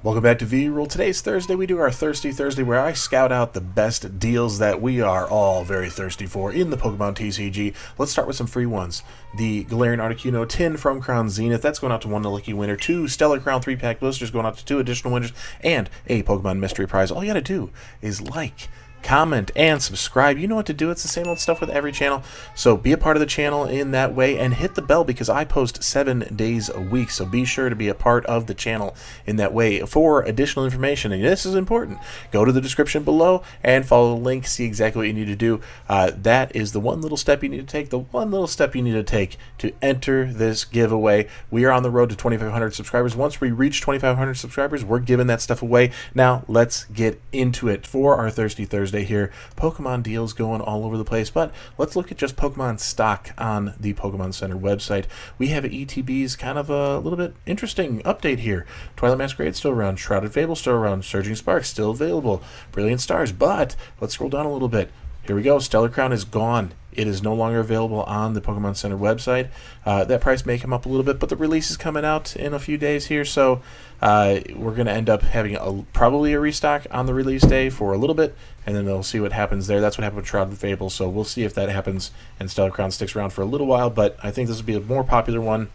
Welcome back to V-Rule. Today's Thursday. We do our Thirsty Thursday where I scout out the best deals that we are all very thirsty for in the Pokemon TCG. Let's start with some free ones. The Galarian Articuno tin from Crown Zenith, that's going out to one lucky winner. 2 Stellar Crown 3-pack boosters going out to 2 additional winners, and a Pokemon Mystery Prize. All you gotta do is like, comment, and subscribe. You know what to do. It's the same old stuff with every channel. So be a part of the channel in that way, and hit the bell because I post 7 days a week. So be sure to be a part of the channel in that way. For additional information, and this is important, go to the description below and follow the link. See exactly what you need to do. That is the one little step you need to take. The one little step you need to take to enter this giveaway. We are on the road to 2,500 subscribers. Once we reach 2,500 subscribers, we're giving that stuff away. Now let's get into it for our Thirsty Thursday here. Pokemon deals going all over the place, but let's look at just Pokemon stock on the Pokemon Center website. We have ETBs, kind of a little bit interesting update here. Twilight Masquerade still around, Shrouded Fable still around, Surging Sparks still available, Brilliant Stars, but let's scroll down a little bit. Here we go. Stellar Crown is gone. It is no longer available on the Pokemon Center website. That price may come up a little bit, but the release is coming out in a few days here, so we're going to end up having probably a restock on the release day for a little bit, and then we'll see what happens there. That's what happened with Shrouded Fable, so we'll see if that happens and Stellar Crown sticks around for a little while, but I think this will be a more popular one,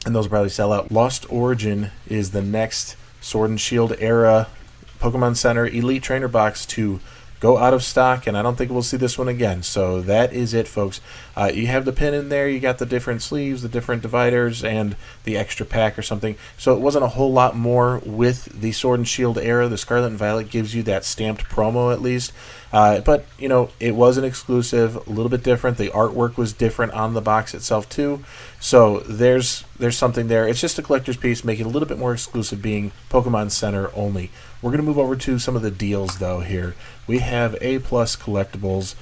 and those will probably sell out. Lost Origin is the next Sword and Shield era Pokemon Center Elite Trainer box to go out of stock, and I don't think we'll see this one again. So that is it, folks. You have the pin in there, you got the different sleeves, the different dividers, and the extra pack or something. So it wasn't a whole lot more with the Sword and Shield era. The Scarlet and Violet gives you that stamped promo at least. But, you know, it was an exclusive, a little bit different. The artwork was different on the box itself, too. So there's something there. It's just a collector's piece, making it a little bit more exclusive, being Pokemon Center only. We're going to move over to some of the deals, though, here. We have A+ collectibles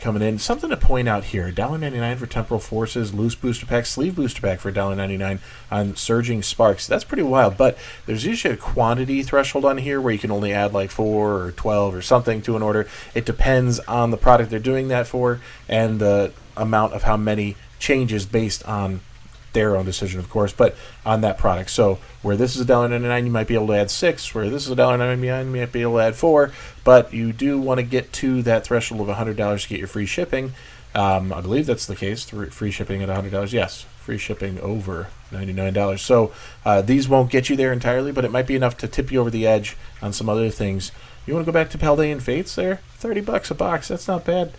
coming in. Something to point out here, $1.99 for Temporal Forces, Loose Booster Pack, Sleeve Booster Pack for $1.99 on Surging Sparks. That's pretty wild, but there's usually a quantity threshold on here where you can only add like 4 or 12 or something to an order. It depends on the product they're doing that for and the amount of how many changes based on their own decision, of course, but on that product. So where this is $1.99, you might be able to add 6. Where this is $1.99, you might be able to add 4. But you do want to get to that threshold of $100 to get your free shipping. I believe that's the case. Free shipping at $100. Yes, free shipping over $99. So these won't get you there entirely, but it might be enough to tip you over the edge on some other things. You want to go back to Paldean Fates there? $30 a box. That's not bad.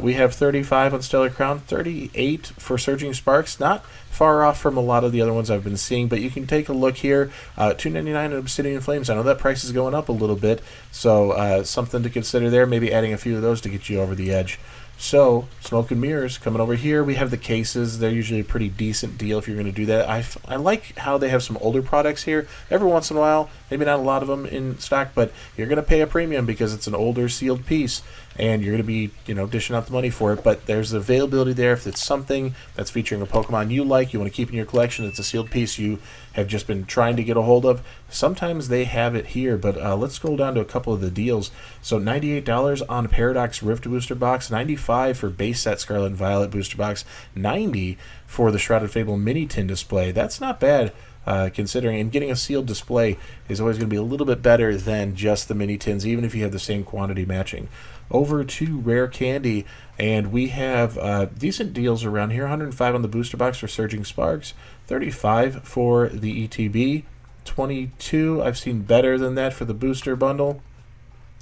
We have 35 on Stellar Crown, 38 for Surging Sparks. Not far off from a lot of the other ones I've been seeing, but you can take a look here. $2.99 on Obsidian Flames. I know that price is going up a little bit, so something to consider there. Maybe adding a few of those to get you over the edge. So, Smoke and Mirrors coming over here. We have the cases. They're usually a pretty decent deal if you're going to do that. I like how they have some older products here. Every once in a while, maybe not a lot of them in stock, but you're going to pay a premium because it's an older sealed piece, and you're going to be, you know, dishing out the money for it. But there's availability there. If it's something that's featuring a Pokemon you like, you want to keep in your collection, it's a sealed piece you have just been trying to get a hold of, sometimes they have it here. But let's scroll down to a couple of the deals. So $98 on Paradox Rift Booster Box, $95 for base set Scarlet and Violet Booster Box, $90 for the Shrouded Fable Mini Tin display. That's not bad. Considering, and getting a sealed display is always going to be a little bit better than just the mini tins, even if you have the same quantity matching. Over to Rare Candy, and we have decent deals around here. $105 on the booster box for Surging Sparks, $35 for the ETB, $22. I've seen better than that for the booster bundle.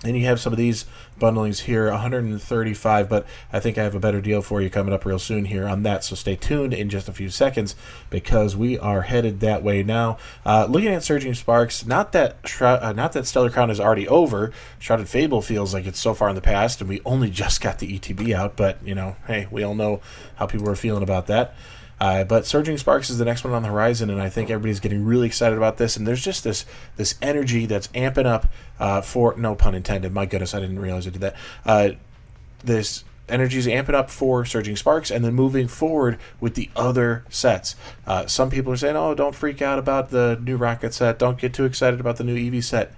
And you have some of these bundlings here, $135, but I think I have a better deal for you coming up real soon here on that, so stay tuned in just a few seconds because we are headed that way now. Looking at Surging Sparks, not that Stellar Crown is already over. Shrouded Fable feels like it's so far in the past, and we only just got the ETB out, but, you know, hey, we all know how people are feeling about that. But Surging Sparks is the next one on the horizon, and I think everybody's getting really excited about this. And there's just this energy that's amping up for, no pun intended, my goodness, I didn't realize I did that. This energy is amping up for Surging Sparks and then moving forward with the other sets. Some people are saying, oh, don't freak out about the new Rocket set. Don't get too excited about the new Eevee set.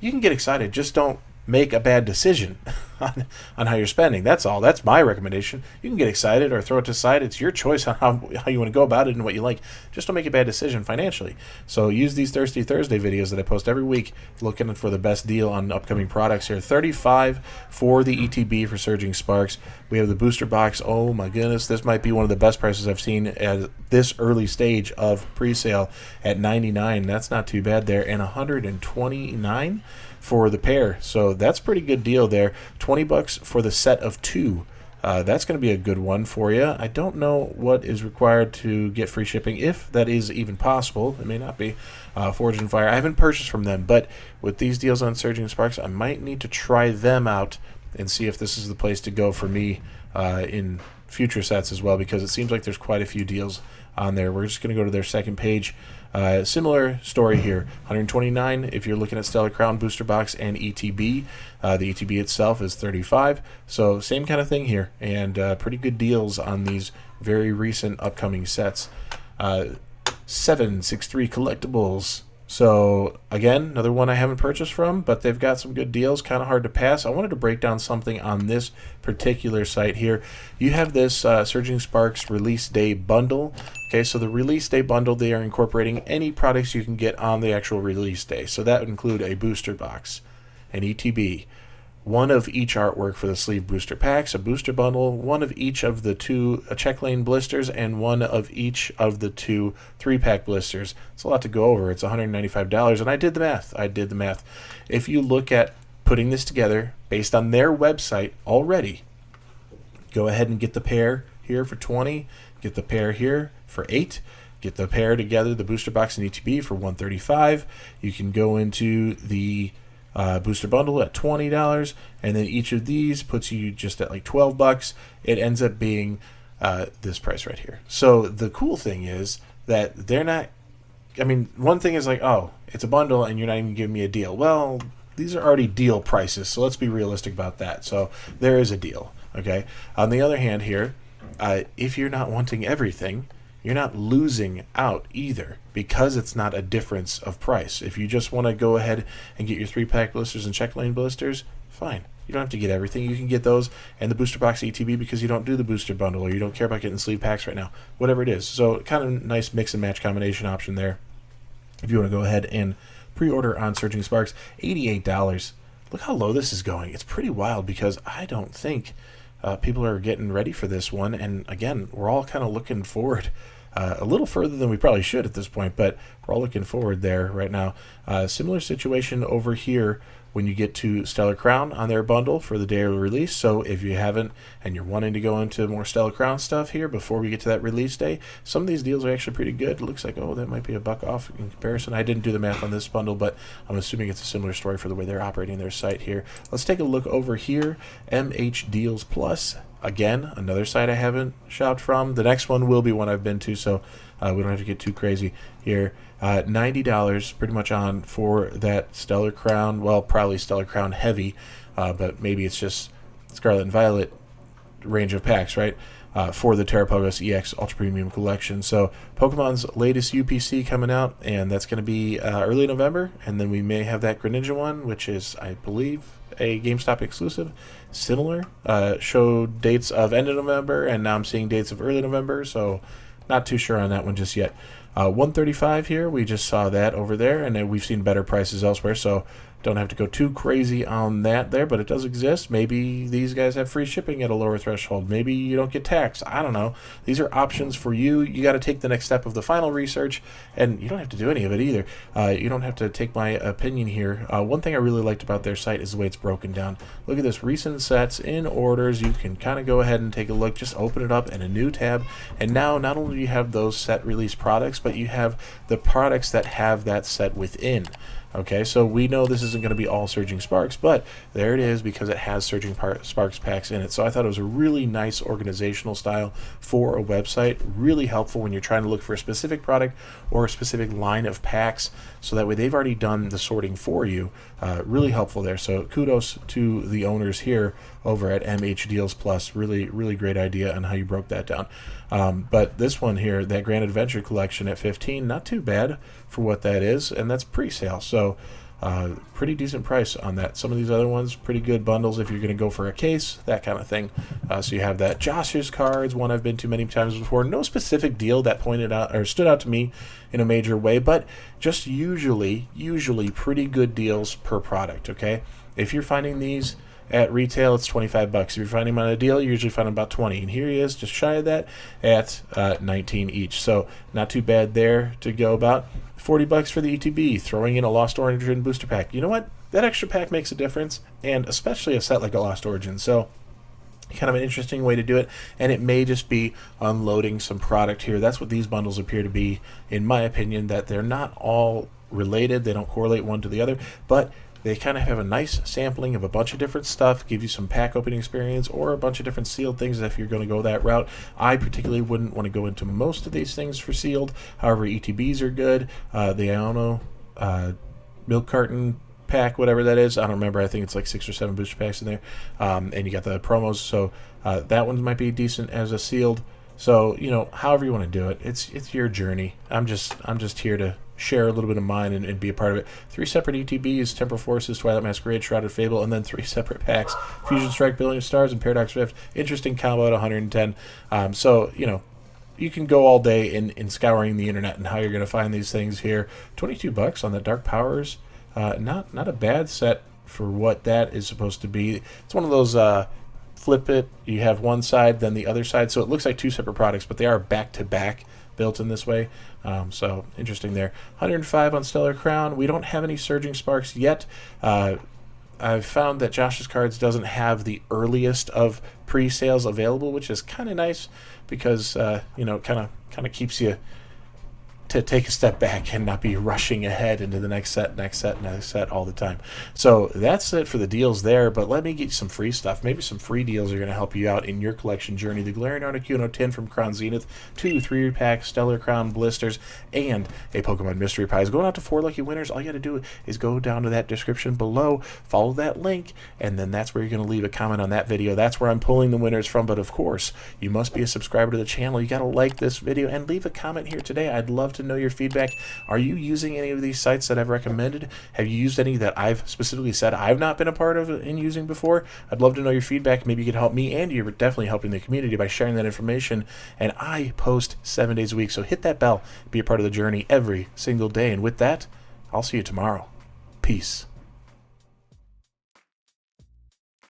You can get excited, just don't make a bad decision. on how you're spending. That's all. That's my recommendation. You can get excited or throw it to the side. It's your choice on how you want to go about it and what you like. Just don't make a bad decision financially. So use these Thirsty Thursday videos that I post every week, looking for the best deal on upcoming products here. $35 for the ETB for Surging Sparks. We have the booster box. Oh my goodness, this might be one of the best prices I've seen at this early stage of pre-sale at $99. That's not too bad there, and $129 for the pair. So that's a pretty good deal there. $20 for the set of 2. That's going to be a good one for you. I don't know what is required to get free shipping, if that is even possible. It may not be. Forge and Fire, I haven't purchased from them, but with these deals on Surging Sparks, I might need to try them out and see if this is the place to go for me in future sets as well, because it seems like there's quite a few deals on there. We're just going to go to their second page. Similar story here. $129 if you're looking at Stellar Crown Booster Box and ETB. The ETB itself is $35. So same kind of thing here, and pretty good deals on these very recent upcoming sets. 763 Collectibles. So again, another one I haven't purchased from, but they've got some good deals, kind of hard to pass. I wanted to break down something on this particular site here. You have this Surging Sparks release day bundle. Okay, so the release day bundle, they are incorporating any products you can get on the actual release day. So that would include a booster box, an ETB, one of each artwork for the sleeve booster packs, a booster bundle, one of each of the 2 check lane blisters, and one of each of the 2 3-pack blisters. It's a lot to go over. It's $195, and I did the math. If you look at putting this together based on their website already, go ahead and get the pair here for $20, get the pair here for $8, get the pair together, the booster box and ETB for $135. You can go into the booster bundle at $20, and then each of these puts you just at like $12. It ends up being this price right here. So the cool thing is that they're not, I mean, one thing is like, oh, it's a bundle and you're not even giving me a deal. Well, these are already deal prices, so let's be realistic about that. So there is a deal, okay? On the other hand here, if you're not wanting everything, you're not losing out either, because it's not a difference of price. If you just want to go ahead and get your 3-pack blisters and check lane blisters, fine. You don't have to get everything. You can get those and the booster box ETB because you don't do the booster bundle, or you don't care about getting sleeve packs right now, whatever it is. So kind of nice mix and match combination option there if you want to go ahead and pre-order on Surging Sparks. $88. Look how low this is going. It's pretty wild, because I don't think people are getting ready for this one. And again, we're all kind of looking forward a little further than we probably should at this point, but we're all looking forward there right now. Similar situation over here when you get to Stellar Crown on their bundle for the day of release. So if you haven't and you're wanting to go into more Stellar Crown stuff here before we get to that release day, some of these deals are actually pretty good. It looks like, oh, that might be $1 off in comparison. I didn't do the math on this bundle, but I'm assuming it's a similar story for the way they're operating their site here. Let's take a look over here. MH Deals Plus. Again, another site I haven't shopped from. The next one will be one I've been to, so we don't have to get too crazy here. $90 pretty much on for that Stellar Crown. Well, probably Stellar Crown heavy, but maybe it's just Scarlet and Violet range of packs, right? For the Terrapagos EX Ultra Premium Collection. So Pokemon's latest UPC coming out, and that's going to be early November, and then we may have that Greninja one, which is, I believe, a GameStop exclusive. Similar, showed dates of end of November, and now I'm seeing dates of early November, so not too sure on that one just yet. $135 here, we just saw that over there, and then we've seen better prices elsewhere, so don't have to go too crazy on that there, but it does exist. Maybe these guys have free shipping at a lower threshold. Maybe you don't get taxed. I don't know. These are options for you. You got to take the next step of the final research, and you don't have to do any of it either. You don't have to take my opinion here. One thing I really liked about their site is the way it's broken down. Look at this, recent sets in orders. You can kind of go ahead and take a look. Just open it up in a new tab, and now not only do you have those set release products, but you have the products that have that set within. Okay, so we know this isn't going to be all Surging Sparks, but there it is because it has Surging Sparks packs in it. So I thought it was a really nice organizational style for a website. Really helpful when you're trying to look for a specific product or a specific line of packs. So that way they've already done the sorting for you. Really helpful there. So kudos to the owners here over at MH Deals Plus. Really, really great idea on how you broke that down. But this one here, that Grand Adventure Collection at $15, not too bad for what that is, and that's pre-sale. So Pretty decent price on that. Some of these other ones, pretty good bundles if you're going to go for a case, that kind of thing. So you have that Josh's cards, one I've been to many times before. No specific deal that pointed out or stood out to me in a major way, but just usually pretty good deals per product. Okay, if you're finding these at retail, it's 25 bucks. If you're finding them on a deal, you usually find them about 20. And here he is, just shy of that, at 19 each. So not too bad there to go about. 40 bucks for the ETB, throwing in a Lost Origin booster pack. You know what? That extra pack makes a difference, and especially a set like a Lost Origin. So kind of an interesting way to do it, and it may just be unloading some product here. That's what these bundles appear to be, in my opinion, that they're not all related. They don't correlate one to the other, but they kind of have a nice sampling of a bunch of different stuff, give you some pack opening experience, or a bunch of different sealed things if you're going to go that route. I particularly wouldn't want to go into most of these things for sealed. However, ETBs are good. The Iono milk carton pack, whatever that is, I don't remember. I think it's like 6 or 7 booster packs in there. And you got the promos, so that one might be decent as a sealed. So, you know, however you want to do it, it's your journey. I'm just here to share a little bit of mine and be a part of it. 3 separate ETBs, Temper Forces, Twilight Masquerade, Shrouded Fable, and then 3 separate packs, Fusion Strike, Billion Stars, and Paradox Rift. Interesting combo at 110. So, you know, you can go all day in scouring the internet and how you're going to find these things here. 22 bucks on the Dark Powers. Not a bad set for what that is supposed to be. It's one of those flip it, you have one side, then the other side, so it looks like 2 separate products, but they are back-to-back built in this way. So interesting there. 105 on Stellar Crown. We don't have any Surging Sparks yet. I've found that Josh's Cards doesn't have the earliest of pre-sales available, which is kind of nice because you know, kind of keeps you to take a step back and not be rushing ahead into the next set all the time. So that's it for the deals there, but let me get you some free stuff. Maybe some free deals are going to help you out in your collection journey. The Galarian Articuno 10 from Crown Zenith, 2 3-pack Stellar Crown blisters, and a Pokemon Mystery Prize. Going out to 4 lucky winners. All you got to do is go down to that description below, follow that link, and then that's where you're going to leave a comment on that video. That's where I'm pulling the winners from, but of course, you must be a subscriber to the channel. You got to like this video and leave a comment here today. I'd love to know your feedback. Are you using any of these sites that I've recommended? Have you used any that I've specifically said I've not been a part of in using before? I'd love to know your feedback. Maybe you could help me, and you're definitely helping the community by sharing that information. And I post 7 days a week, so hit that bell, be a part of the journey every single day. And with that, I'll see you tomorrow. Peace.